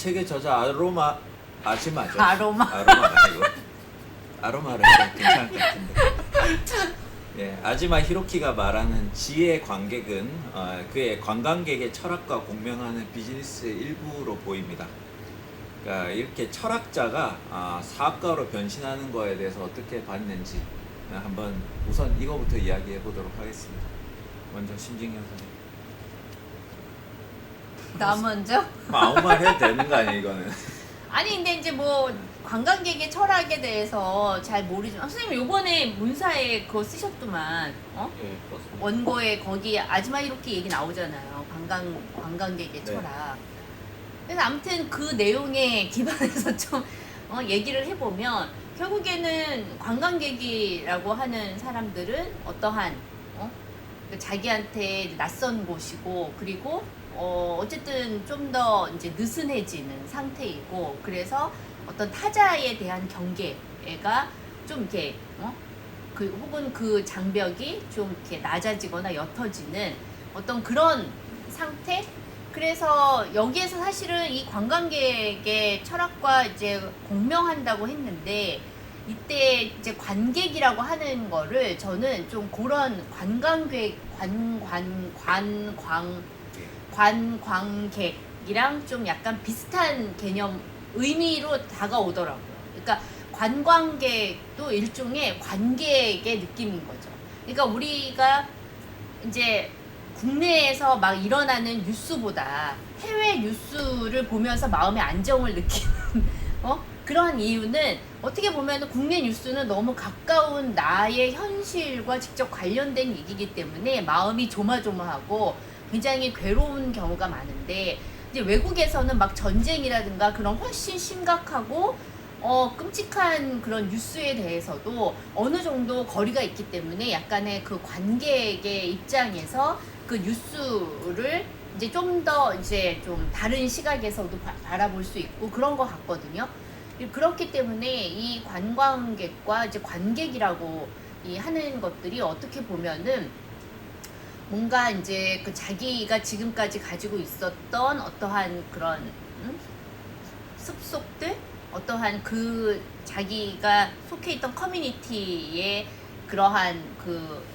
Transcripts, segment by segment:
책의 저자 아로마 아시마죠? 아로마. 아로마가 아니고 아로마를 해도 괜찮을 것 같은데. 예, 아지마 히로키가 말하는 지의 관객은 그의 관광객의 철학과 공명하는 비즈니스의 일부로 보입니다. 그러니까 이렇게 철학자가 사업가로 변신하는 거에 대해서 어떻게 봤는지 한번 우선 이거부터 이야기해 보도록 하겠습니다. 먼저 심진경 선생님. 나 먼저? 아무 말 해도 되는 거 아니에요 이거는? 아니 근데 이제 뭐 관광객의 철학에 대해서 잘 모르지만 선생님 요번에 문사에 그거 쓰셨더만 예, 그렇습니다. 원고에 거기 아즈마 히로키 얘기 나오잖아요. 관광객의 네. 철학. 그래서 아무튼 그 내용에 기반해서 좀 얘기를 해보면 결국에는 관광객이라고 하는 사람들은 어떠한 자기한테 낯선 곳이고 그리고 어쨌든 좀 더 이제 느슨해지는 상태이고 그래서 어떤 타자에 대한 경계가 좀 이렇게 혹은 그 장벽이 좀 이렇게 낮아지거나 옅어지는 어떤 그런 상태. 그래서 여기에서 사실은 이 관광객의 철학과 이제 공명한다고 했는데 이때 이제 관객이라고 하는 거를 저는 좀 그런 관광객이랑 좀 약간 비슷한 개념 의미로 다가오더라고요. 그러니까 관광객도 일종의 관객의 느낌인 거죠. 그러니까 우리가 이제 국내에서 막 일어나는 뉴스보다 해외 뉴스를 보면서 마음의 안정을 느끼는 그러한 이유는 어떻게 보면 국내 뉴스는 너무 가까운 나의 현실과 직접 관련된 얘기이기 때문에 마음이 조마조마하고 굉장히 괴로운 경우가 많은데 이제 외국에서는 막 전쟁이라든가 그런 훨씬 심각하고 끔찍한 그런 뉴스에 대해서도 어느 정도 거리가 있기 때문에 약간의 그 관객의 입장에서 그 뉴스를 이제 좀 더 이제 좀 다른 시각에서도 바라볼 수 있고 그런 것 같거든요. 그렇기 때문에 이 관광객과 이제 관객이라고 하는 것들이 어떻게 보면은 뭔가 이제 그 자기가 지금까지 가지고 있었던 어떠한 그런 습속들, 어떠한 그 자기가 속해 있던 커뮤니티의 그러한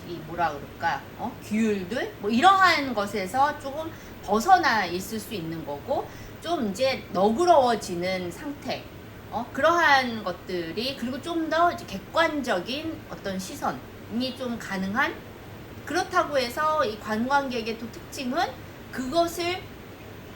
이 뭐라 그럴까, 규율들, 뭐 이러한 것에서 조금 벗어나 있을 수 있는 거고, 좀 이제 너그러워지는 상태, 그러한 것들이 그리고 좀 더 객관적인 어떤 시선이 좀 가능한. 그렇다고 해서 이 관광객의 또 특징은 그것을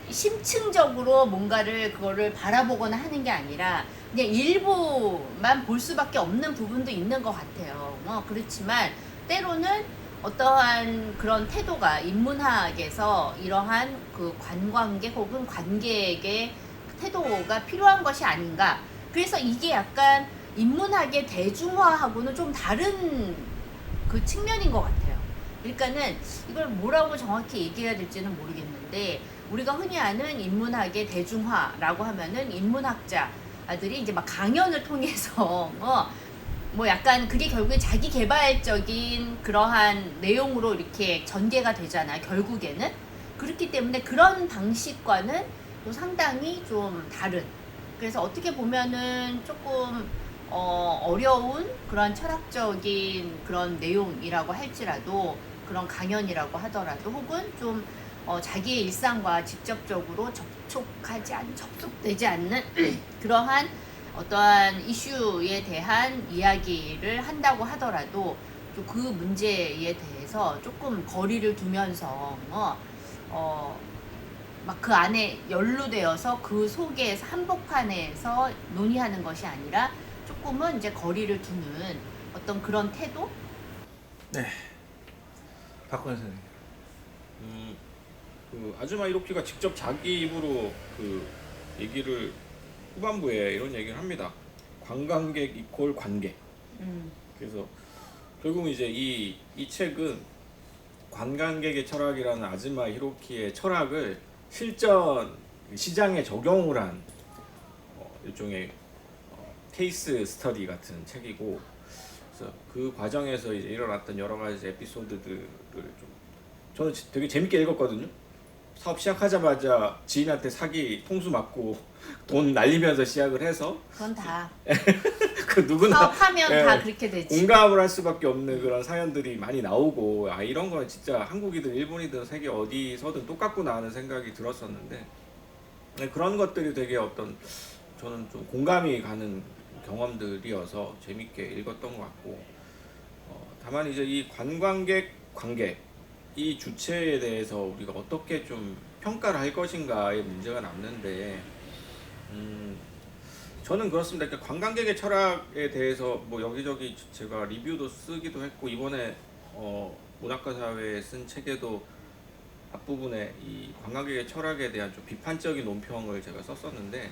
심층적으로 뭔가를 그거를 바라보거나 하는 게 아니라 그냥 일부만 볼 수밖에 없는 부분도 있는 것 같아요. 그렇지만 때로는 어떠한 그런 태도가 인문학에서 이러한 그 관광객 혹은 관객의 태도가 필요한 것이 아닌가. 그래서 이게 약간 인문학의 대중화하고는 좀 다른 그 측면인 것 같아요. 그러니까는 이걸 뭐라고 정확히 얘기해야 될지는 모르겠는데 우리가 흔히 아는 인문학의 대중화라고 하면은 인문학자들이 이제 막 강연을 통해서 뭐 약간 그게 결국에 자기 개발적인 그러한 내용으로 이렇게 전개가 되잖아요. 결국에는 그렇기 때문에 그런 방식과는 또 상당히 좀 다른. 그래서 어떻게 보면은 조금 어려운 그런 철학적인 그런 내용이라고 할지라도 그런 강연이라고 하더라도 혹은 좀 자기의 일상과 직접적으로 접속되지 않는 그러한 어떠한 이슈에 대한 이야기를 한다고 하더라도 또 그 문제에 대해서 조금 거리를 두면서 막 그 안에 연루되어서 그 속에서 한복판에서 논의하는 것이 아니라 조금은 이제 거리를 두는 어떤 그런 태도? 네. 박건 선생님. 그 아즈마 히로키가 직접 자기 입으로 그 얘기를 후반부에 이런 얘기를 합니다. 관광객 이퀄 관객. 그래서 결국은 이제 이 책은 관광객의 철학이라는 아즈마 히로키의 철학을 실전 시장에 적용을 한 일종의 케이스 스터디 같은 책이고, 그래서 그 과정에서 이제 일어났던 여러 가지 에피소드들을 좀 저는 되게 재밌게 읽었거든요. 사업 시작하자마자 지인한테 사기 통수 맞고 돈 날리면서 시작을 해서 그건 다 그 누구나 사업하면 예, 다 그렇게 되지. 공감을 할 수밖에 없는 그런 사연들이 많이 나오고 아 이런 건 진짜 한국이든 일본이든 세계 어디서든 똑같구나 하는 생각이 들었었는데 네, 그런 것들이 되게 어떤 저는 좀 공감이 가는 경험들이어서 재밌게 읽었던 것 같고 다만 이제 이 관광객 관계 이 주체에 대해서 우리가 어떻게 좀 평가를 할 것인가의 문제가 남는데 저는 그렇습니다. 그러니까 관광객의 철학에 대해서 뭐 여기저기 제가 리뷰도 쓰기도 했고 이번에 문학과 사회에 쓴 책에도 앞부분에 이 관광객의 철학에 대한 좀 비판적인 논평을 제가 썼었는데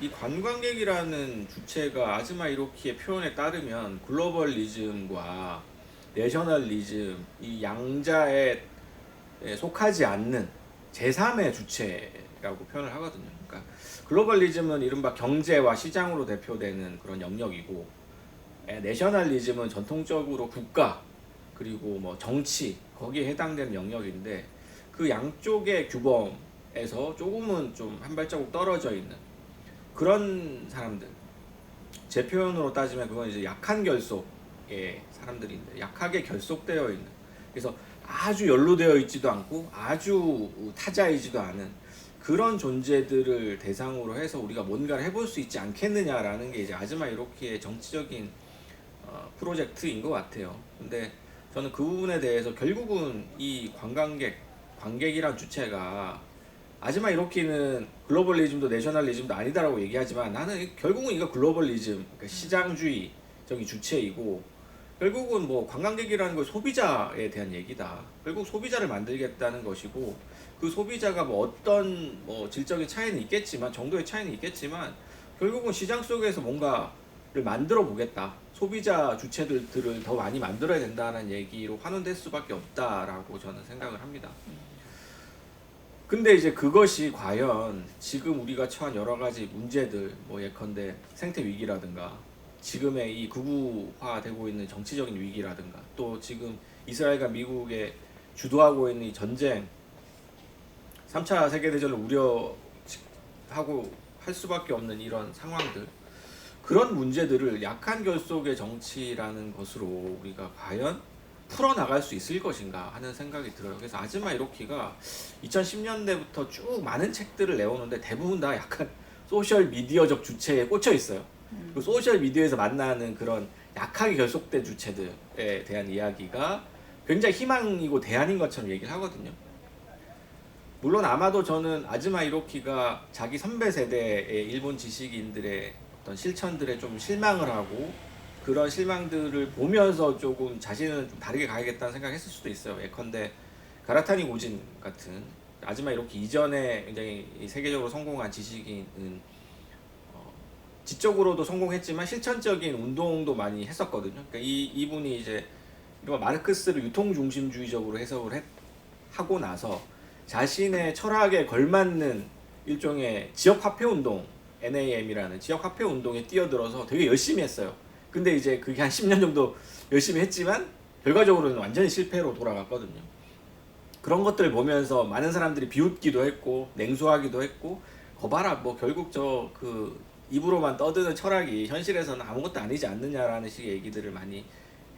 이 관광객이라는 주체가 아즈마 이로키의 표현에 따르면 글로벌리즘과 내셔널리즘 이 양자에 속하지 않는 제3의 주체라고 표현을 하거든요. 그러니까 글로벌리즘은 이른바 경제와 시장으로 대표되는 그런 영역이고 내셔널리즘은 전통적으로 국가 그리고 뭐 정치 거기에 해당되는 영역인데 그 양쪽의 규범에서 조금은 좀 한 발자국 떨어져 있는 그런 사람들 제 표현으로 따지면 그건 이제 약한 결속의 사람들인데 약하게 결속되어 있는 그래서 아주 연루되어 있지도 않고 아주 타자이지도 않은 그런 존재들을 대상으로 해서 우리가 뭔가를 해볼 수 있지 않겠느냐라는 게 이제 아즈마 이로키의 정치적인 프로젝트인 것 같아요. 근데 저는 그 부분에 대해서 결국은 이 관객이란 주체가 아즈마 이로키는 글로벌리즘도 내셔널리즘도 아니다라고 얘기하지만 나는 결국은 이거 글로벌리즘, 그러니까 시장주의적인 주체이고 결국은 뭐 관광객이라는 건 소비자에 대한 얘기다. 결국 소비자를 만들겠다는 것이고 그 소비자가 뭐 어떤 뭐 질적인 차이는 있겠지만 정도의 차이는 있겠지만 결국은 시장 속에서 뭔가를 만들어 보겠다. 소비자 주체들을 더 많이 만들어야 된다는 얘기로 환원될 수밖에 없다라고 저는 생각을 합니다. 근데 이제 그것이 과연 지금 우리가 처한 여러 가지 문제들 뭐 예컨대 생태 위기라든가 지금의 이 극우화되고 있는 정치적인 위기라든가 또 지금 이스라엘과 미국에 주도하고 있는 이 전쟁 3차 세계대전을 우려하고 할 수밖에 없는 이런 상황들 그런 문제들을 약한 결속의 정치라는 것으로 우리가 과연 풀어나갈 수 있을 것인가 하는 생각이 들어요. 그래서 아즈마 이로키가 2010년대부터 쭉 많은 책들을 내오는데 대부분 다 약간 소셜 미디어적 주체에 꽂혀 있어요. 그 소셜 미디어에서 만나는 그런 약하게 결속된 주체들에 대한 이야기가 굉장히 희망이고 대안인 것처럼 얘기를 하거든요. 물론 아마도 저는 아즈마 이로키가 자기 선배 세대의 일본 지식인들의 어떤 실천들에 좀 실망을 하고 그런 실망들을 보면서 조금 자신은 좀 다르게 가야겠다는 생각을 했을 수도 있어요. 예컨대 가라타니 고진 같은 아즈마 이로키 이전에 굉장히 세계적으로 성공한 지식인은 지적으로도 성공했지만 실천적인 운동도 많이 했었거든요. 그러니까 이분이 이제 마르크스를 유통 중심주의적으로 해석을 하고 나서 자신의 철학에 걸맞는 일종의 지역 화폐 운동 NAM이라는 지역 화폐 운동에 뛰어들어서 되게 열심히 했어요. 근데 이제 그게 한 10년 정도 열심히 했지만 결과적으로는 완전히 실패로 돌아갔거든요. 그런 것들을 보면서 많은 사람들이 비웃기도 했고 냉소하기도 했고 거봐라 뭐 결국 저 그 입으로만 떠드는 철학이 현실에서는 아무것도 아니지 않느냐라는 식의 얘기들을 많이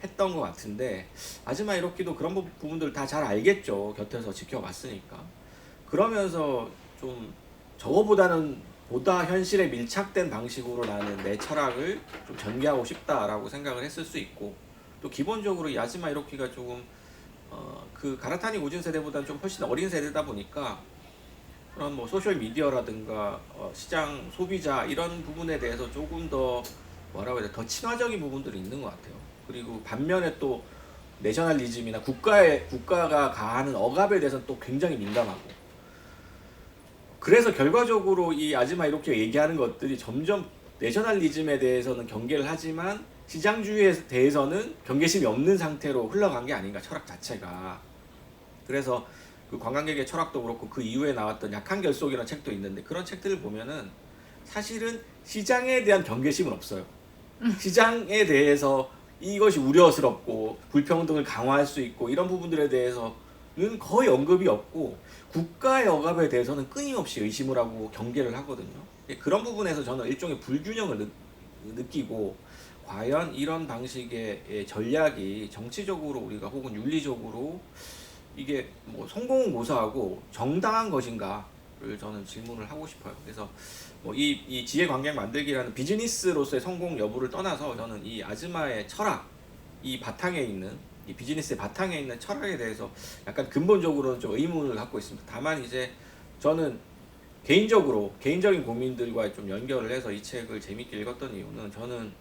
했던 것 같은데 아즈마 이로키도 그런 부분들 다 잘 알겠죠. 곁에서 지켜봤으니까. 그러면서 좀 저거보다는 보다 현실에 밀착된 방식으로 나는 내 철학을 좀 전개하고 싶다라고 생각을 했을 수 있고 또 기본적으로 이 아즈마 이로키가 조금 그 가라타니 고진 세대보다는 좀 훨씬 어린 세대다 보니까 그런 뭐 소셜 미디어라든가 시장 소비자 이런 부분에 대해서 조금 더 뭐라고 해야 돼 더 친화적인 부분들이 있는 것 같아요. 그리고 반면에 또 내셔널리즘이나 국가가 가하는 억압에 대해서는 또 굉장히 민감하고 그래서 결과적으로 이 아즈마 이로키가 얘기하는 것들이 점점 내셔널리즘에 대해서는 경계를 하지만 시장주의에 대해서는 경계심이 없는 상태로 흘러간 게 아닌가 철학 자체가. 그래서 그 관광객의 철학도 그렇고 그 이후에 나왔던 약한 결속이라는 책도 있는데 그런 책들을 보면은 사실은 시장에 대한 경계심은 없어요. 시장에 대해서 이것이 우려스럽고 불평등을 강화할 수 있고 이런 부분들에 대해서 거의 언급이 없고 국가의 억압에 대해서는 끊임없이 의심을 하고 경계를 하거든요. 그런 부분에서 저는 일종의 불균형을 느끼고 과연 이런 방식의 전략이 정치적으로 우리가 혹은 윤리적으로 이게 뭐 성공은 고사하고 정당한 것인가를 저는 질문을 하고 싶어요. 그래서 뭐 이 지혜 관객 만들기라는 비즈니스로서의 성공 여부를 떠나서 저는 이 아즈마의 철학, 이 바탕에 있는 이 비즈니스의 바탕에 있는 철학에 대해서 약간 근본적으로는 좀 의문을 갖고 있습니다. 다만 이제 저는 개인적인 고민들과 좀 연결을 해서 이 책을 재밌게 읽었던 이유는 저는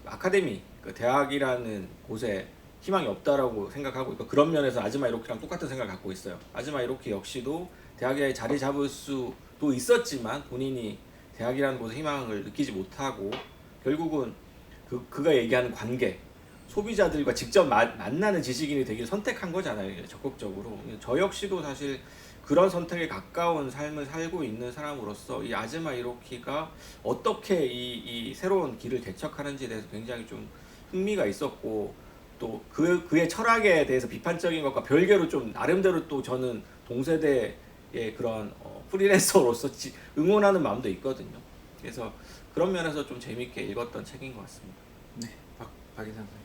아카데미, 그 대학이라는 곳에 희망이 없다라고 생각하고 있고 그런 면에서 아즈마 이로키랑 똑같은 생각을 갖고 있어요. 아즈마 이로키 역시도 대학에 자리 잡을 수도 있었지만 본인이 대학이라는 곳에 희망을 느끼지 못하고 결국은 그가 얘기하는 관계, 소비자들과 직접 만나는 지식인이 되길 선택한 거잖아요. 적극적으로. 저 역시도 사실 그런 선택에 가까운 삶을 살고 있는 사람으로서 이 아즈마 이로키가 어떻게 이 새로운 길을 개척하는지에 대해서 굉장히 좀 흥미가 있었고 또 그의 철학에 대해서 비판적인 것과 별개로 좀 나름대로 또 저는 동세대의 그런 프리랜서로서 응원하는 마음도 있거든요. 그래서 그런 면에서 좀 재밌게 읽었던 책인 것 같습니다. 네, 박 이상 선생님.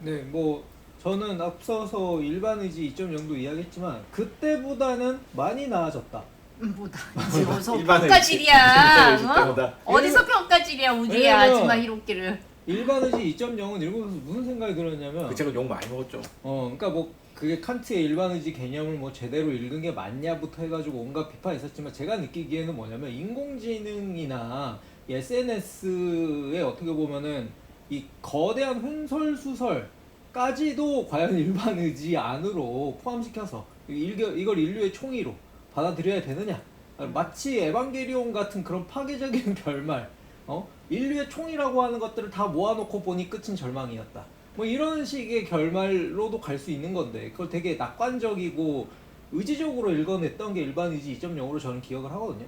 네, 뭐 저는 앞서서 일반 의지 2.0도 이야기했지만 그때보다는 많이 나아졌다. 뭐다 이제 어서 일반 평가질이야. 의지 때보다. 어디서 평가질이야 우리야 왜냐면 아즈마 히로키를. 일반 의지 2.0은 읽으면서 무슨 생각이 들었냐면 그 책은 욕 많이 먹었죠. 그러니까 뭐 그게 칸트의 일반 의지 개념을 뭐 제대로 읽은 게 맞냐부터 해가지고 온갖 비판이 있었지만 제가 느끼기에는 뭐냐면 인공지능이나 SNS에 어떻게 보면은 이 거대한 횡설수설까지도 과연 일반 의지 안으로 포함시켜서 이걸 인류의 총의로 받아들여야 되느냐? 마치 에반게리온 같은 그런 파괴적인 결말, 인류의 총이라고 하는 것들을 다 모아놓고 보니 끝은 절망이었다. 뭐 이런 식의 결말로도 갈 수 있는 건데 그걸 되게 낙관적이고 의지적으로 읽어냈던 게 일반 의지 2.0으로 저는 기억을 하거든요.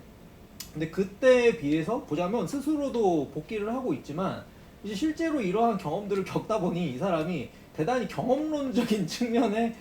근데 그때에 비해서 보자면 스스로도 복귀를 하고 있지만 이제 실제로 이러한 경험들을 겪다 보니 이 사람이 대단히 경험론적인 측면에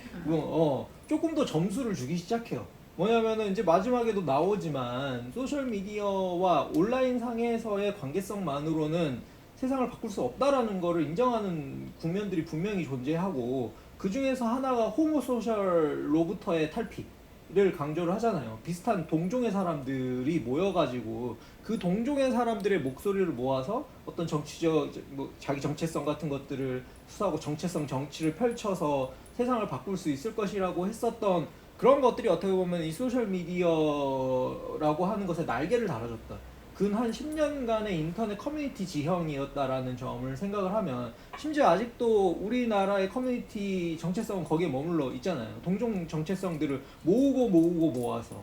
조금 더 점수를 주기 시작해요. 뭐냐면은 이제 마지막에도 나오지만 소셜 미디어와 온라인 상에서의 관계성만으로는 세상을 바꿀 수 없다라는 거를 인정하는 국면들이 분명히 존재하고 그 중에서 하나가 호모소셜로부터의 탈피를 강조를 하잖아요. 비슷한 동종의 사람들이 모여가지고 그 동종의 사람들의 목소리를 모아서 어떤 정치적 자기 정체성 같은 것들을 수사하고 정체성 정치를 펼쳐서 세상을 바꿀 수 있을 것이라고 했었던 그런 것들이 어떻게 보면 이 소셜 미디어라고 하는 것에 날개를 달아줬다. 근 한 10년간의 인터넷 커뮤니티 지형이었다라는 점을 생각을 하면 심지어 아직도 우리나라의 커뮤니티 정체성은 거기에 머물러 있잖아요. 동종 정체성들을 모아서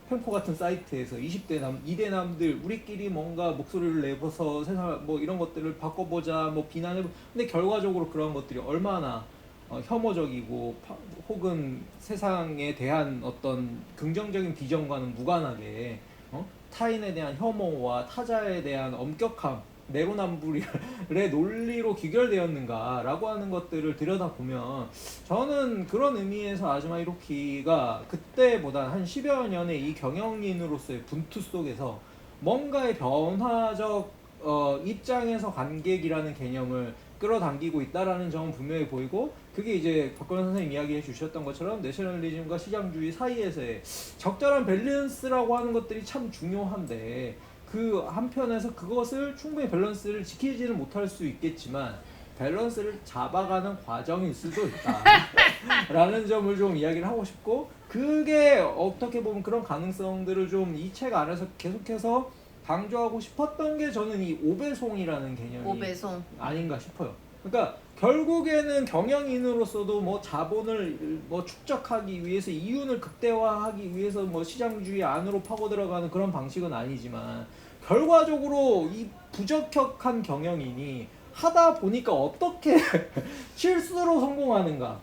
펜코 같은 사이트에서 2대남들 우리끼리 뭔가 목소리를 내서 세상을 뭐 이런 것들을 바꿔보자 뭐 비난해보자. 근데 결과적으로 그런 것들이 얼마나 혐오적이고 혹은 세상에 대한 어떤 긍정적인 비전과는 무관하게 타인에 대한 혐오와 타자에 대한 엄격함, 내로남불의 논리로 귀결되었는가라고 하는 것들을 들여다보면 저는 그런 의미에서 아즈마 히로키가 그때보다 한 10여 년의 이 경영인으로서의 분투 속에서 뭔가의 변화적 입장에서 관객이라는 개념을 끌어당기고 있다라는 점은 분명히 보이고 그게 이제 박건현 선생님 이야기해 주셨던 것처럼 내셔널리즘과 시장주의 사이에서의 적절한 밸런스라고 하는 것들이 참 중요한데 그 한편에서 그것을 충분히 밸런스를 지키지는 못할 수 있겠지만 밸런스를 잡아가는 과정일 수도 있다 라는 점을 좀 이야기를 하고 싶고 그게 어떻게 보면 그런 가능성들을 좀 이 책 안에서 계속해서 강조하고 싶었던 게 저는 이 오배송이라는 개념이 오배송 아닌가 싶어요. 그러니까 결국에는 경영인으로서도 뭐 자본을 뭐 축적하기 위해서 이윤을 극대화하기 위해서 뭐 시장주의 안으로 파고 들어가는 그런 방식은 아니지만 결과적으로 이 부적격한 경영인이 하다 보니까 어떻게 실수로 성공하는가.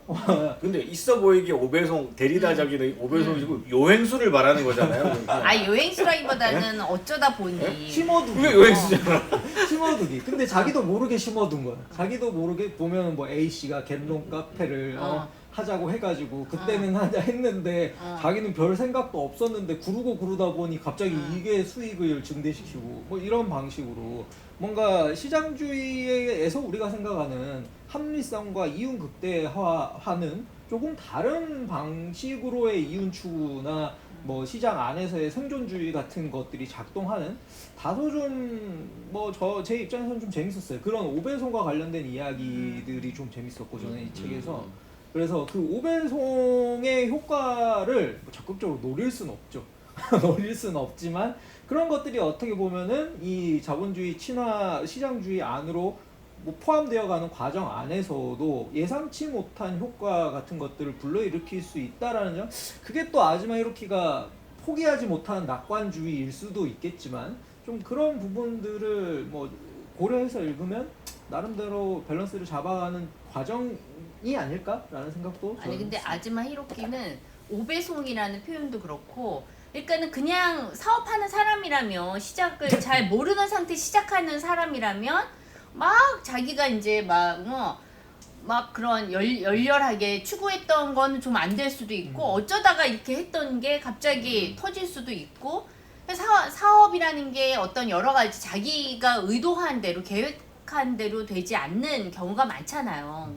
근데 있어 보이게 오배송 대리다자기는 오배송이고 요행수를 말하는 거잖아요. 아 여행수라기보다는 어쩌다 보니 심어두기. 그게 요행수잖아. 심어두기. 근데 자기도 모르게 심어둔 거야. 자기도 모르게 보면 뭐 A 씨가 갤롱 카페를 하자고 해가지고 그때는 하자 했는데 자기는 별 생각도 없었는데 구르다 보니 갑자기 이게 수익을 증대시키고 뭐 이런 방식으로 뭔가 시장주의에서 우리가 생각하는 합리성과 이윤 극대화하는 조금 다른 방식으로의 이윤 추구나 뭐 시장 안에서의 생존주의 같은 것들이 작동하는 다소 좀 뭐 제 입장에서는 좀 재밌었어요. 그런 오배송과 관련된 이야기들이 좀 재밌었고 저는 이 책에서 그래서 그 오배송의 효과를 뭐 적극적으로 노릴 수는 없죠. 노릴 수는 없지만 그런 것들이 어떻게 보면은 이 자본주의 친화 시장주의 안으로 뭐 포함되어가는 과정 안에서도 예상치 못한 효과 같은 것들을 불러일으킬 수 있다라는 점, 그게 또 아즈마 히로키가 포기하지 못한 낙관주의일 수도 있겠지만 좀 그런 부분들을 뭐 고려해서 읽으면 나름대로 밸런스를 잡아가는 과정이 아닐까라는 생각도 아니 저는 근데 했어요. 아즈마 히로키는 오배송이라는 표현도 그렇고 그러니까는 그냥 사업하는 사람이라면 시작을 잘 모르는 상태 시작하는 사람이라면 막 자기가 이제 막 그런 열렬하게 추구했던 건 좀 안 될 수도 있고 어쩌다가 이렇게 했던 게 갑자기 터질 수도 있고 사업이라는 게 어떤 여러 가지 자기가 의도한 대로 계획한 대로 되지 않는 경우가 많잖아요.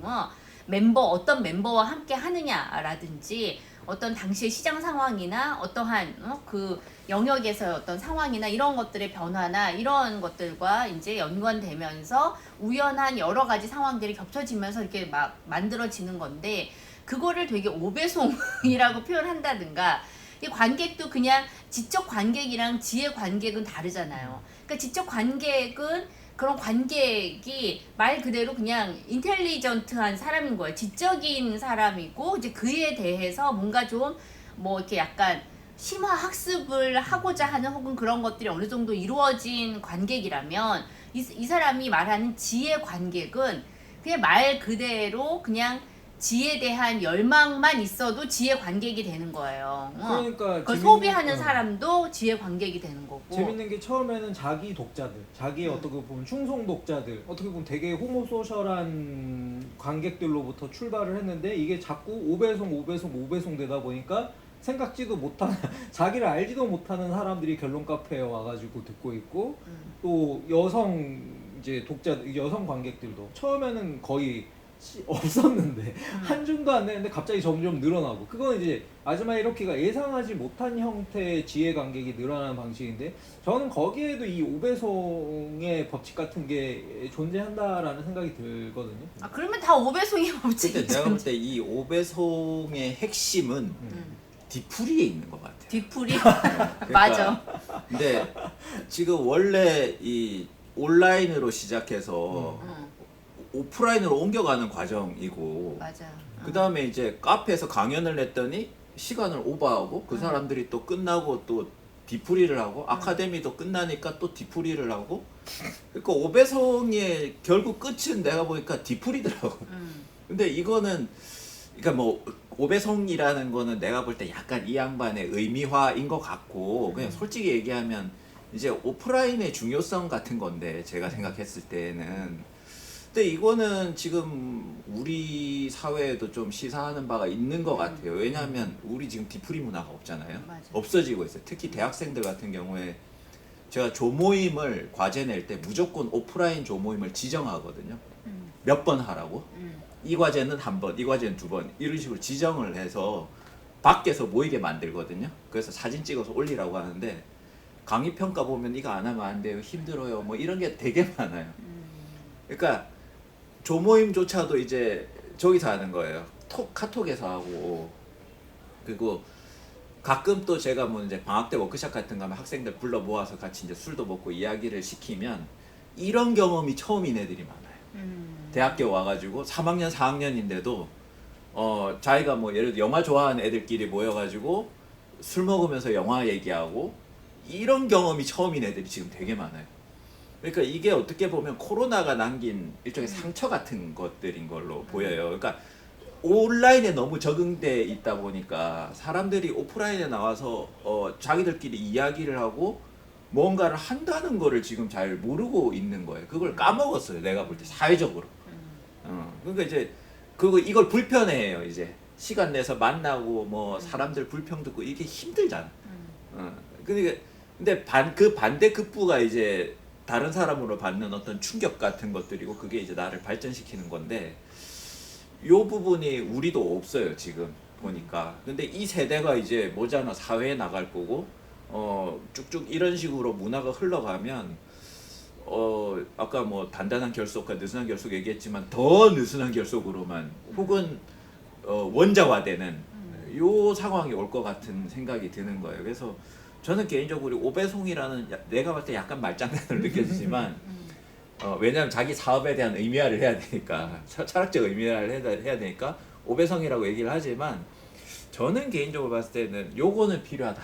어떤 멤버와 함께 하느냐라든지 어떤 당시의 시장 상황이나 어떠한 그 영역에서의 어떤 상황이나 이런 것들의 변화나 이런 것들과 이제 연관되면서 우연한 여러 가지 상황들이 겹쳐지면서 이렇게 막 만들어지는 건데 그거를 되게 오배송이라고 표현한다든가 이 관객도 그냥 지적 관객이랑 지혜 관객은 다르잖아요. 그러니까 지적 관객은 그런 관객이 말 그대로 그냥 인텔리전트한 사람인 거예요. 지적인 사람이고 이제 그에 대해서 뭔가 좀 뭐 이렇게 약간 심화 학습을 하고자 하는 혹은 그런 것들이 어느 정도 이루어진 관객이라면 이 사람이 말하는 지혜 관객은 그냥 말 그대로 그냥 지에 대한 열망만 있어도 지혜 관객이 되는 거예요. 그러니까 그걸 재밌는- 소비하는 사람도 지혜 관객이 되는 거고. 재밌는 게 처음에는 자기 독자들, 자기의 어떻게 보면 충성 독자들, 어떻게 보면 되게 호모소셜한 관객들로부터 출발을 했는데 이게 자꾸 오배송 되다 보니까 생각지도 못하는 자기를 알지도 못하는 사람들이 결론 카페에 와가지고 듣고 있고 또 여성 이제 독자들, 여성 관객들도 처음에는 거의 없었는데 한 줌도 안 되는데 갑자기 점점 늘어나고 그건 이제 아즈마 히로키가 예상하지 못한 형태의 지혜 관객이 늘어나는 방식인데 저는 거기에도 이 오배송의 법칙 같은 게 존재한다라는 생각이 들거든요. 아 그러면 다 오배송이 법칙이 근데 내가 볼 때 이 오배송의 핵심은 뒤풀이에 있는 것 같아요. 뒤풀이 그러니까 맞아. 근데 지금 원래 이 온라인으로 시작해서 오프라인으로 옮겨가는 과정이고 맞아. 그 다음에 이제 카페에서 강연을 냈더니 시간을 오버하고 그 사람들이 또 끝나고 또 뒤풀이를 하고 아카데미도 끝나니까 또 뒤풀이를 하고 그러니까 오배송의 결국 끝은 내가 보니까 뒤풀이더라고. 근데 이거는 그러니까 뭐 오배송이라는 거는 내가 볼 때 약간 이 양반의 의미화인 것 같고 그냥 솔직히 얘기하면 이제 오프라인의 중요성 같은 건데 제가 생각했을 때는 근데 이거는 지금 우리 사회에도 좀 시사하는 바가 있는 것 같아요. 왜냐하면 우리 지금 뒤풀이 문화가 없잖아요. 맞아. 없어지고 있어요. 특히 대학생들 같은 경우에 제가 조모임을 과제 낼 때 무조건 오프라인 조모임을 지정하거든요. 몇 번 하라고. 이 과제는 한 번, 이 과제는 두 번 이런 식으로 지정을 해서 밖에서 모이게 만들거든요. 그래서 사진 찍어서 올리라고 하는데 강의 평가 보면 이거 안 하면 안 돼요. 힘들어요. 뭐 이런 게 되게 많아요. 그러니까 조모임조차도 이제 저기서 하는 거예요. 카톡에서 하고 그리고 가끔 또 제가 뭐 이제 방학 때 워크숍 같은 거 하면 학생들 불러 모아서 같이 이제 술도 먹고 이야기를 시키면 이런 경험이 처음인 애들이 많아요. 대학교 와가지고 3학년 4학년인데도 자기가 뭐 예를 들어 영화 좋아하는 애들끼리 모여가지고 술 먹으면서 영화 얘기하고 이런 경험이 처음인 애들이 지금 되게 많아요. 그러니까 이게 어떻게 보면 코로나가 남긴 일종의 상처 같은 것들인 걸로 보여요. 그러니까 온라인에 너무 적응돼 있다 보니까 사람들이 오프라인에 나와서 자기들끼리 이야기를 하고 뭔가를 한다는 거를 지금 잘 모르고 있는 거예요. 그걸 까먹었어요. 내가 볼 때 사회적으로. 그러니까 이제 이걸 불편해해요. 이제 시간 내서 만나고 뭐 사람들 불평 듣고 이게 힘들잖아. 그러니까 근데 그 반대 급부가 이제 다른 사람으로 받는 어떤 충격 같은 것들이고 그게 이제 나를 발전시키는 건데 요 부분이 우리도 없어요 지금 보니까. 근데 이 세대가 이제 뭐잖아 사회에 나갈 거고 쭉쭉 이런 식으로 문화가 흘러가면 아까 뭐 단단한 결속과 느슨한 결속 얘기했지만 더 느슨한 결속으로만 혹은 원자화되는 요 상황이 올 것 같은 생각이 드는 거예요. 그래서 저는 개인적으로 오배송이라는 내가 봤을 때 약간 말장난으로 느껴지지만 왜냐하면 자기 사업에 대한 의미화를 해야 되니까 철학적 의미화를 해야 되니까 오배성이라고 얘기를 하지만 저는 개인적으로 봤을 때는 요거는 필요하다.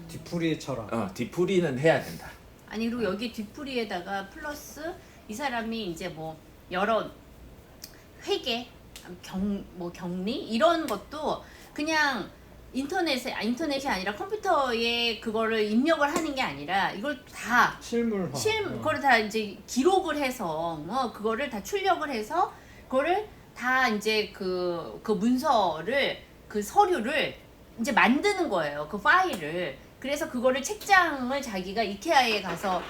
뒤풀이의 철학. 뒤풀이는 해야 된다. 아니 그리고 여기 뒤풀이에다가 플러스 이 사람이 이제 뭐 여러 회계, 격리 이런 것도 그냥 인터넷이 아니라 컴퓨터에 그거를 입력을 하는 게 아니라 이걸 다 실물화. 그거를 다 이제 기록을 해서 그거를 다 출력을 해서 그거를 다 이제 그 문서를 그 서류를 이제 만드는 거예요. 그 파일을. 그래서 그거를 책장을 자기가 이케아에 가서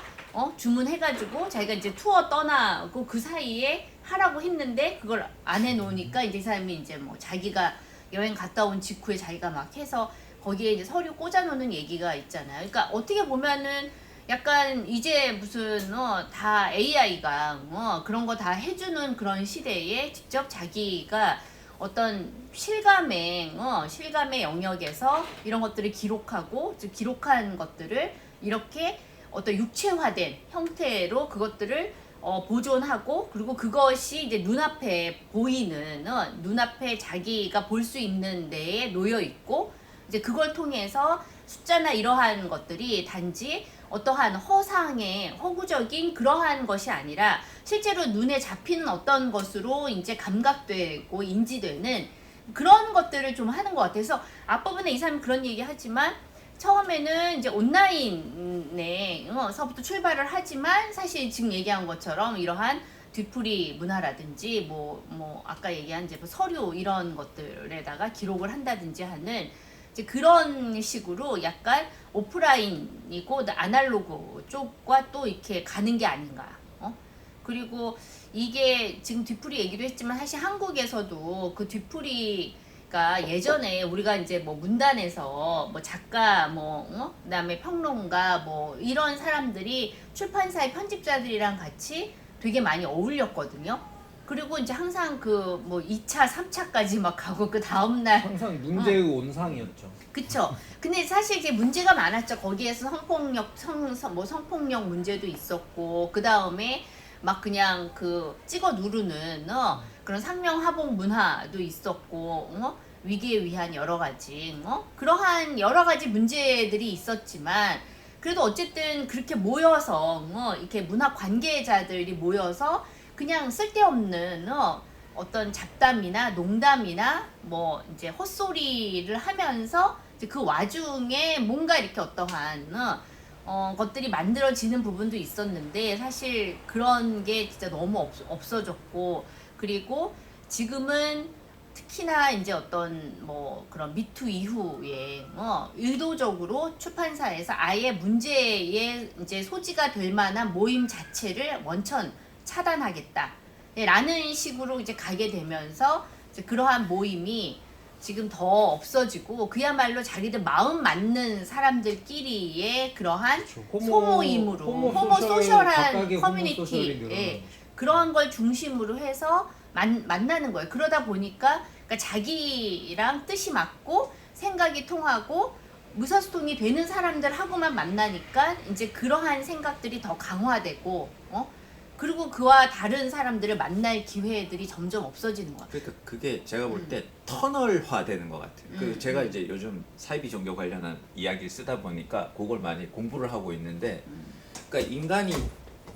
주문해가지고 자기가 이제 투어 떠나고 그 사이에 하라고 했는데 그걸 안 해놓으니까 이제 이 사람이 이제 뭐 자기가 여행 갔다 온 직후에 자기가 막 해서 거기에 이제 서류 꽂아놓는 얘기가 있잖아요. 그러니까 어떻게 보면은 약간 이제 무슨 다 AI가 그런 거 다 해주는 그런 시대에 직접 자기가 어떤 실감의 영역에서 이런 것들을 기록하고 즉 기록한 것들을 이렇게 어떤 육체화된 형태로 그것들을 보존하고 그리고 그것이 이제 눈앞에 보이는 눈앞에 자기가 볼 수 있는 데에 놓여 있고 이제 그걸 통해서 숫자나 이러한 것들이 단지 어떠한 허상의 허구적인 그러한 것이 아니라 실제로 눈에 잡히는 어떤 것으로 이제 감각되고 인지되는 그런 것들을 좀 하는 것 같아서 앞부분에 이 사람이 그런 얘기 하지만 처음에는 이제 온라인에서부터 출발을 하지만 사실 지금 얘기한 것처럼 이러한 뒤풀이 문화라든지 뭐 아까 얘기한 이제 서류 이런 것들에다가 기록을 한다든지 하는 이제 그런 식으로 약간 오프라인이고 아날로그 쪽과 또 이렇게 가는 게 아닌가. 그리고 이게 지금 뒤풀이 얘기도 했지만 사실 한국에서도 그 뒤풀이가 예전에 우리가 이제 뭐 문단에서 뭐 작가 그다음에 평론가 뭐 이런 사람들이 출판사의 편집자들이랑 같이 되게 많이 어울렸거든요. 그리고 이제 항상 그 뭐 2차, 3차까지 막 가고 그 다음날 항상 문제의 온상이었죠. 그쵸. 근데 사실 이제 문제가 많았죠. 거기에서 성폭력 문제도 있었고, 그 다음에 막 그냥 그 찍어 누르는 그런 상명하복 문화도 있었고, 위기에 위한 여러 가지, 그러한 여러 가지 문제들이 있었지만, 그래도 어쨌든 그렇게 모여서, 이렇게 문화 관계자들이 모여서 그냥 쓸데없는 어떤 잡담이나 농담이나 뭐 이제 헛소리를 하면서 이제 그 와중에 뭔가 이렇게 어떠한 것들이 만들어지는 부분도 있었는데 사실 그런 게 진짜 너무 없어졌고 그리고 지금은 특히나 이제 어떤 뭐 그런 미투 이후에 의도적으로 출판사에서 아예 문제의 이제 소지가 될 만한 모임 자체를 원천 차단하겠다. 라는 식으로 이제 가게 되면서 이제 그러한 모임이 지금 더 없어지고 그야말로 자기들 마음 맞는 사람들끼리의 그러한 그렇죠. 소모임으로 호모 소셜한 커뮤니티 그러한 걸 중심으로 해서 만나는 거예요. 그러다 보니까 그러니까 자기랑 뜻이 맞고 생각이 통하고 의사소통이 되는 사람들하고만 만나니까 이제 그러한 생각들이 더 강화되고 그리고 그와 다른 사람들을 만날 기회들이 점점 없어지는 거야. 그러니까 그게 제가 볼 때 터널화 되는 것 같아요. 제가 이제 요즘 사이비 종교 관련한 이야기를 쓰다 보니까 그걸 많이 공부를 하고 있는데, 그러니까 인간이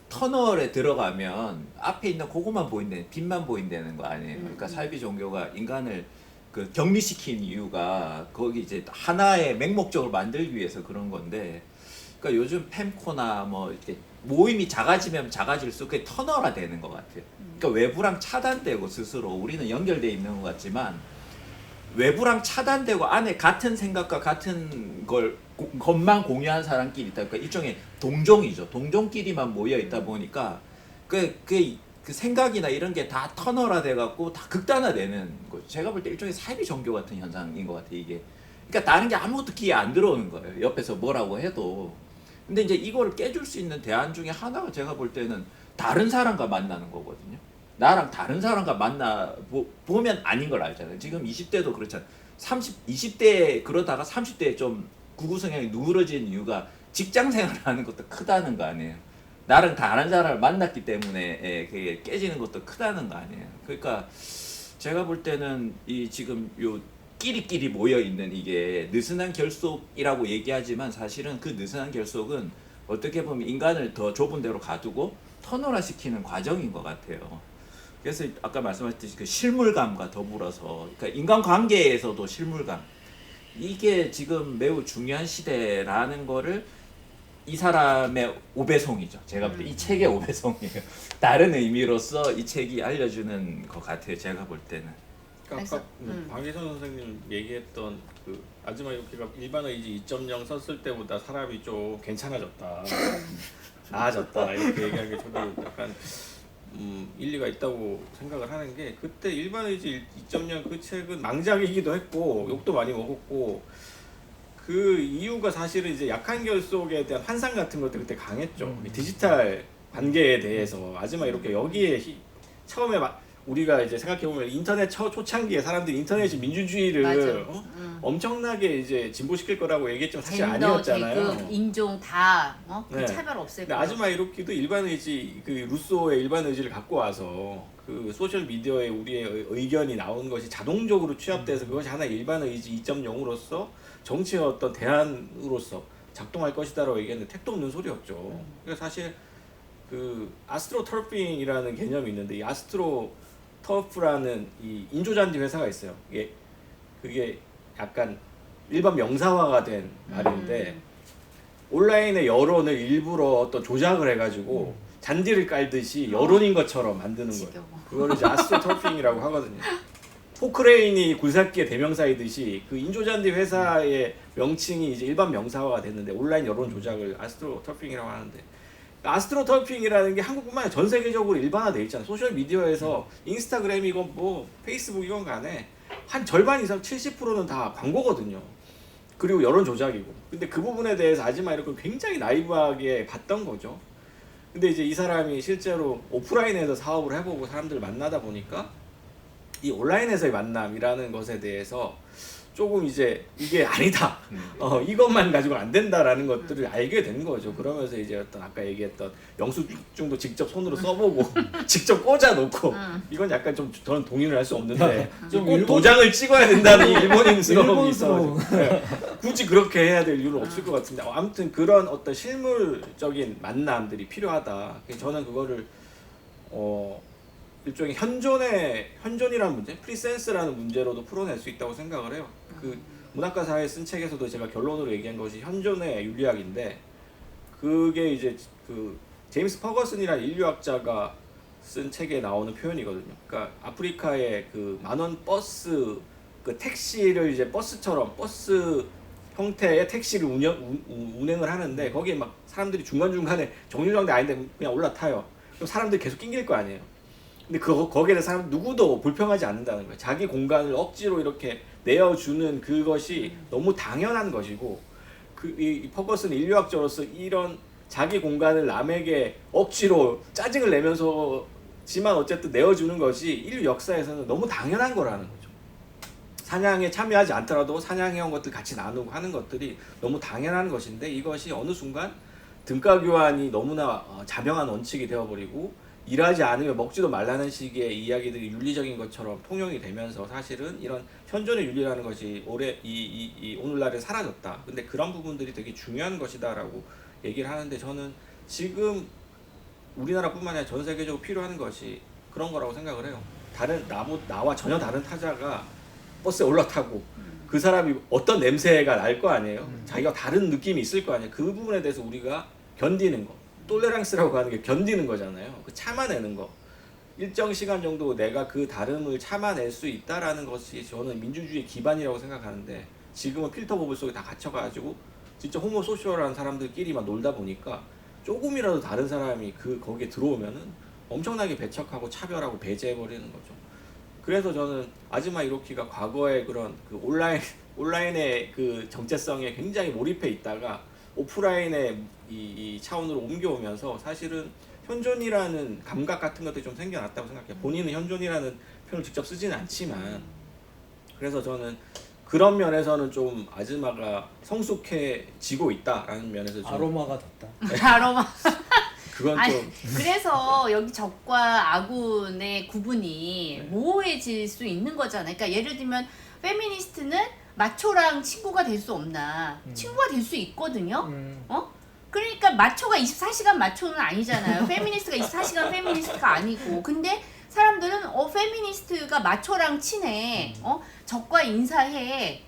터널에 들어가면 앞에 있는 그것만 보인다는 빛만 보인다는 거 아니에요. 그러니까 사이비 종교가 인간을 그 격리시킨 이유가 거기 이제 하나의 맹목적으로 만들기 위해서 그런 건데, 그러니까 요즘 fem코나 뭐 이렇게 모임이 작아지면 작아질수록 그게 터널화 되는 것 같아요. 그러니까 외부랑 차단되고 스스로 우리는 연결돼 있는 것 같지만 외부랑 차단되고 안에 같은 생각과 같은 것만 공유한 사람끼리 있다. 그러니까 일종의 동종이죠. 동종끼리만 모여 있다 보니까 그 생각이나 이런 게 다 터널화돼 갖고 다 극단화되는 거죠. 제가 볼 때 일종의 사이비 종교 같은 현상인 것 같아요, 이게. 그러니까 다른 게 아무것도 귀에 안 들어오는 거예요. 옆에서 뭐라고 해도. 근데 이제 이걸 깨줄 수 있는 대안 중에 하나가 제가 볼 때는 다른 사람과 만나는 거거든요. 나랑 다른 사람과 보면 아닌 걸 알잖아요. 지금 20대도 그렇잖아요. 20대 그러다가 30대에 좀 구구 성향이 누그러진 이유가 직장 생활을 하는 것도 크다는 거 아니에요. 나랑 다른 사람을 만났기 때문에 그게 깨지는 것도 크다는 거 아니에요. 그러니까 제가 볼 때는 이 지금 요 끼리끼리 모여 있는 이게 느슨한 결속이라고 얘기하지만 사실은 그 느슨한 결속은 어떻게 보면 인간을 더 좁은 데로 가두고 터널화시키는 과정인 것 같아요. 그래서 아까 말씀하셨듯이 그 실물감과 더불어서, 그러니까 인간관계에서도 실물감, 이게 지금 매우 중요한 시대라는 거를 이 사람의 오배송이죠. 제가 볼 때 이 책의 오배송이에요. 다른 의미로서 이 책이 알려주는 것 같아요. 제가 볼 때는. 그러니까 아까 박예선 선생님 얘기했던 그 아즈마 이로키가 일반 의지 2.0 썼을 때보다 사람이 좀 괜찮아졌다, 나아졌다 이렇게 얘기하는 게 저도 약간 일리가 있다고 생각을 하는 게, 그때 일반 의지 2.0 그 책은 망작이기도 했고 욕도 많이 먹었고, 그 이유가 사실은 이제 약한 결속에 대한 환상 같은 것들 그때 강했죠. 디지털 관계에 대해서 아즈마 이렇게 여기에 처음에 우리가 이제 생각해보면 인터넷 초창기에 사람들이 인터넷이 민주주의를 엄청나게 이제 진보시킬 거라고 얘기했지만 사실 아니었잖아요. 계급, 인종 다 그 네. 차별 없애고. 근데 아즈마 이로키도 일반 의지, 그 루소의 일반 의지를 갖고 와서 그 소셜 미디어에 우리의 의견이 나온 것이 자동적으로 취합돼서 그것이 하나의 일반 의지 2.0으로서 정치의 어떤 대안으로서 작동할 것이다라고 얘기했는데 택도 없는 소리였죠. 그러니까 사실 그 아스트로터핑이라는 개념이 있는데, 이 아스트로터프라는 이 인조잔디 회사가 있어요. 그게 약간 일반 명사화가 된 말인데, 온라인의 여론을 일부러 어떤 조작을 해가지고 잔디를 깔듯이 여론인 것처럼 만드는 거예요. 지겨워. 그걸 이제 아스트로터핑이라고 하거든요. 포크레인이 굴삭기의 대명사이듯이 그 인조잔디 회사의 명칭이 이제 일반 명사화가 됐는데 온라인 여론 조작을 아스트로터핑이라고 하는데, 아스트로터핑이라는 게 한국뿐만 아니라 전 세계적으로 일반화돼 있잖아요. 소셜 미디어에서 인스타그램이건 뭐 페이스북이건 간에 한 절반 이상 70%는 다 광고거든요. 그리고 여론 조작이고. 근데 그 부분에 대해서 아즈마 이렇게 굉장히 나이브하게 봤던 거죠. 근데 이제 이 사람이 실제로 오프라인에서 사업을 해보고 사람들을 만나다 보니까 이 온라인에서의 만남이라는 것에 대해서 조금 이제 이게 아니다, 이것만 가지고 안 된다라는 것들을 알게 된 거죠. 그러면서 이제 어떤 아까 얘기했던 영수증도 직접 손으로 써보고 직접 꽂아놓고, 이건 약간 좀 저는 동의를 할 수 없는데 좀 꼭 도장을 찍어야 된다는 일본인스러움이 있어. 일본스러운. 네. 굳이 그렇게 해야 될 이유는 없을 것 같은데, 아무튼 그런 어떤 실물적인 만남들이 필요하다. 저는 그거를 일종의 현존이라는 문제, 프리센스라는 문제로도 풀어낼 수 있다고 생각을 해요. 그 문학과 사회 쓴 책에서도 제가 결론으로 얘기한 것이 현존의 윤리학인데, 그게 이제 그 제임스 퍼거슨이라는 인류학자가 쓴 책에 나오는 표현이거든요. 그러니까 아프리카의 그 만원 버스, 그 택시를 이제 버스처럼 버스 형태의 택시를 운행을 하는데, 거기에 막 사람들이 중간중간에 정류장도 아닌데 그냥 올라타요. 그럼 사람들이 계속 낑길 거 아니에요. 근데 거기에 대해서 사람 누구도 불평하지 않는다는 거예요. 자기 공간을 억지로 이렇게 내어주는 그것이 너무 당연한 것이고, 이 퍼거슨 인류학자로서 이런 자기 공간을 남에게 억지로 짜증을 내면서지만 어쨌든 내어주는 것이 인류 역사에서는 너무 당연한 거라는 거죠. 사냥에 참여하지 않더라도 사냥해온 것들 같이 나누고 하는 것들이 너무 당연한 것인데, 이것이 어느 순간 등가 교환이 너무나 자명한 원칙이 되어버리고, 일하지 않으면 먹지도 말라는 식의 이야기들이 윤리적인 것처럼 통용이 되면서 사실은 이런 현존의 윤리라는 것이 오늘날에 사라졌다. 근데 그런 부분들이 되게 중요한 것이다라고 얘기를 하는데, 저는 지금 우리나라뿐만 아니라 전 세계적으로 필요한 것이 그런 거라고 생각을 해요. 나와 전혀 다른 타자가 버스에 올라타고 그 사람이 어떤 냄새가 날 거 아니에요. 자기가 다른 느낌이 있을 거 아니에요. 그 부분에 대해서 우리가 견디는 거, 톨레랑스라고 하는 게 견디는 거잖아요. 그 참아내는 거. 일정 시간 정도 내가 그 다름을 참아낼 수 있다라는 것이 저는 민주주의의 기반이라고 생각하는데, 지금은 필터 버블 속에 다 갇혀가지고 진짜 호모소셜한 사람들끼리만 놀다 보니까 조금이라도 다른 사람이 거기에 들어오면은 엄청나게 배척하고 차별하고 배제해버리는 거죠. 그래서 저는 아즈마 히로키가 과거에 그런 그 온라인의 그 정체성에 굉장히 몰입해 있다가 오프라인의 이 차원으로 옮겨오면서 사실은 현존이라는 감각 같은 것들이 좀 생겨났다고 생각해요. 본인은 현존이라는 표현을 직접 쓰지는 않지만, 그래서 저는 그런 면에서는 좀 아즈마가 성숙해지고 있다라는 면에서 좀 아로마가 됐다. 아로마. 그건 아니, 좀 그래서 여기 적과 아군의 구분이 모호해질 수 있는 거잖아요. 그러니까 예를 들면 페미니스트는 마초랑 친구가 될 수 없나? 친구가 될 수 있거든요. 어? 그러니까 마초가 24시간 마초는 아니잖아요. 페미니스트가 24시간 페미니스트가 아니고. 근데 사람들은 페미니스트가 마초랑 친해. 적과 인사해.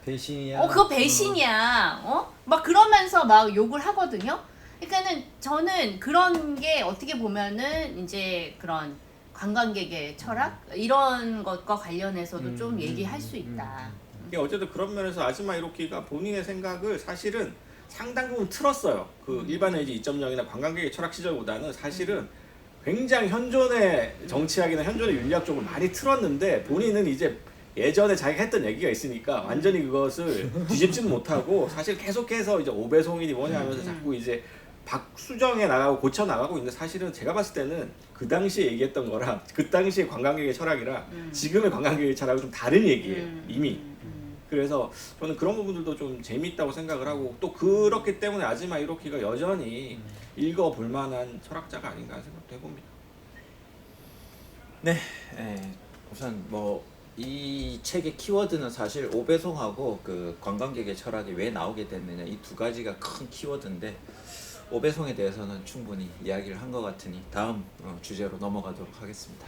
배신이야. 그거 배신이야. 막 그러면서 막 욕을 하거든요. 그러니까는 저는 그런 게 어떻게 보면은 이제 그런 관광객의 철학 이런 것과 관련해서도 좀 얘기할 수 있다. 이게 어쨌든 그런 면에서 아즈마 히로키가 본인의 생각을 사실은 상당 부분 틀었어요. 그 일반 에이지 2.0이나 관광객의 철학 시절보다는 사실은 굉장히 현존의 정치학이나 현존의 윤리학 쪽을 많이 틀었는데, 본인은 이제 예전에 자기가 했던 얘기가 있으니까 완전히 그것을 뒤집지는 못하고 사실 계속해서 이제 오배송이니 뭐냐 하면서 자꾸 이제 수정해 나가고 고쳐 나가고 있는데, 사실은 제가 봤을 때는 그 당시에 얘기했던 거랑 그 당시의 관광객의 철학이랑 지금의 관광객의 철학은 좀 다른 얘기예요, 이미. 그래서 저는 그런 부분들도 좀 재미있다고 생각을 하고, 또 그렇기 때문에 아즈마 히로키가 여전히 읽어볼 만한 철학자가 아닌가 하는 생각도 해봅니다. 네, 우선 뭐 이 책의 키워드는 사실 오배송하고 그 관광객의 철학이 왜 나오게 됐느냐, 이 두 가지가 큰 키워드인데, 오배송에 대해서는 충분히 이야기를 한 것 같으니 다음 주제로 넘어가도록 하겠습니다.